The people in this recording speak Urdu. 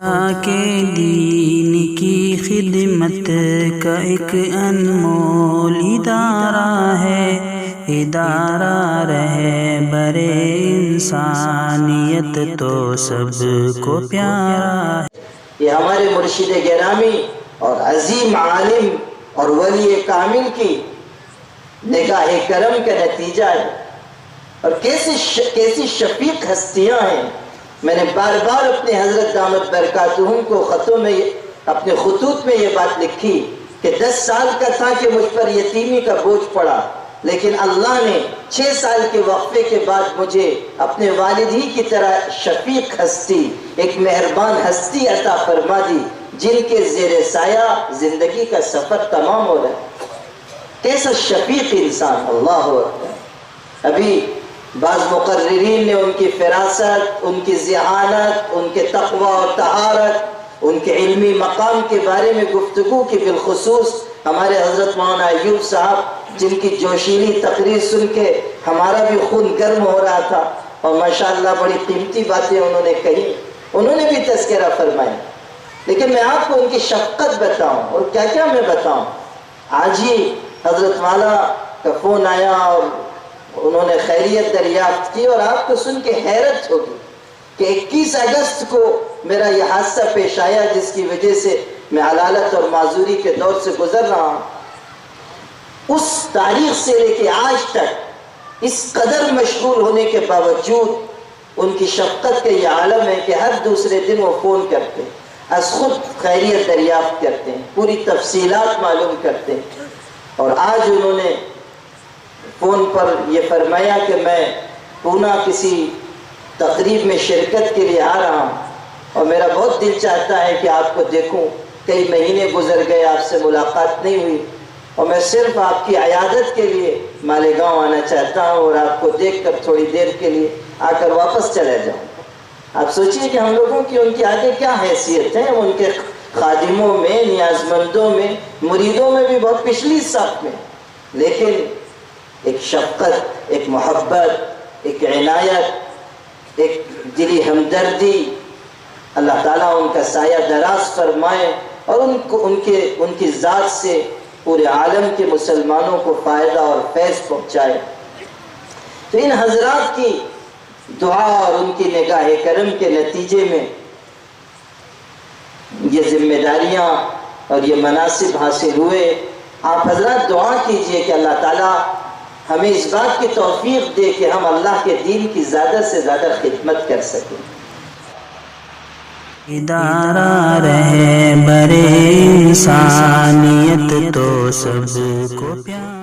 کے دین کی خدمت کا ایک انمول ادارہ ہے، ادارہ رہے برے انسانیت تو سب کو پیارا ہے۔ یہ ہمارے مرشد گرامی اور عظیم عالم اور ولی کامل کی نگاہ کرم کا نتیجہ ہے، اور کیسی شفیق ہستیاں ہیں۔ میں نے بار بار اپنے حضرت دامت برکاتہم کو اپنے خطوط میں یہ بات لکھی کہ 10 سال کا تھا کہ مجھ پر یتیمی کا بوجھ پڑا، لیکن اللہ نے 6 سال کے وقفے کے بعد مجھے اپنے والد ہی کی طرح شفیق ہستی، ایک مہربان ہستی عطا فرما دی، جن کے زیر سایہ زندگی کا سفر تمام ہو رہا ہے۔ کیسا شفیق انسان، اللہ اکبر۔ ابھی بعض مقررین نے ان کی فراست، ان کی ذہانت، ان کے تقوی اور طہارت، ان کے علمی مقام کے بارے میں گفتگو کی، بالخصوص ہمارے حضرت مولانا ایوب صاحب، جن کی جوشیلی تقریر سن کے ہمارا بھی خون گرم ہو رہا تھا، اور ماشاءاللہ بڑی قیمتی باتیں انہوں نے کہی، انہوں نے بھی تذکرہ فرمایا۔ لیکن میں آپ کو ان کی شفقت بتاؤں اور کیا کیا میں بتاؤں۔ آج ہی حضرت والا کا فون آیا اور انہوں نے خیریت دریافت کی، اور آپ کو سن کے حیرت ہوگی کہ 21 اگست کو میرا یہ حادثہ پیش آیا، جس کی وجہ سے میں علالت اور معذوری کے دور سے گزر رہا ہوں۔ اس تاریخ سے لے کے آج تک اس قدر مشغول ہونے کے باوجود ان کی شفقت کا یہ عالم ہے کہ ہر دوسرے دن وہ فون کرتے ہیں، از خود خیریت دریافت کرتے ہیں، پوری تفصیلات معلوم کرتے ہیں۔ اور آج انہوں نے فون پر یہ فرمایا کہ میں پونا کسی تقریب میں شرکت کے لیے آ رہا ہوں، اور میرا بہت دل چاہتا ہے کہ آپ کو دیکھوں، کئی مہینے گزر گئے، آپ سے ملاقات نہیں ہوئی، اور میں صرف آپ کی عیادت کے لیے مالیگاؤں آنا چاہتا ہوں، اور آپ کو دیکھ کر تھوڑی دیر کے لیے آ کر واپس چلا جاؤں۔ آپ سوچئے کہ ہم لوگوں کی ان کی آگے کیا حیثیت ہے، ان کے خادموں میں، نیازمندوں میں، مریدوں میں بھی بہت پچھلی صف میں، لیکن ایک شفقت، ایک محبت، ایک عنایت، ایک دلی ہمدردی، اللہ تعالیٰ ان کا سایہ دراز فرمائے، اور ان کی ذات سے پورے عالم کے مسلمانوں کو فائدہ اور فیض پہنچائے۔ تو ان حضرات کی دعا اور ان کی نگاہ کرم کے نتیجے میں یہ ذمہ داریاں اور یہ مناصب حاصل ہوئے۔ آپ حضرات دعا کیجئے کہ اللہ تعالیٰ ہمیں اس بات کی توفیق دے کہ ہم اللہ کے دین کی زیادہ سے زیادہ خدمت کر سکیں۔ ادارہ رہے برے انسانیت تو سب کو پیارا۔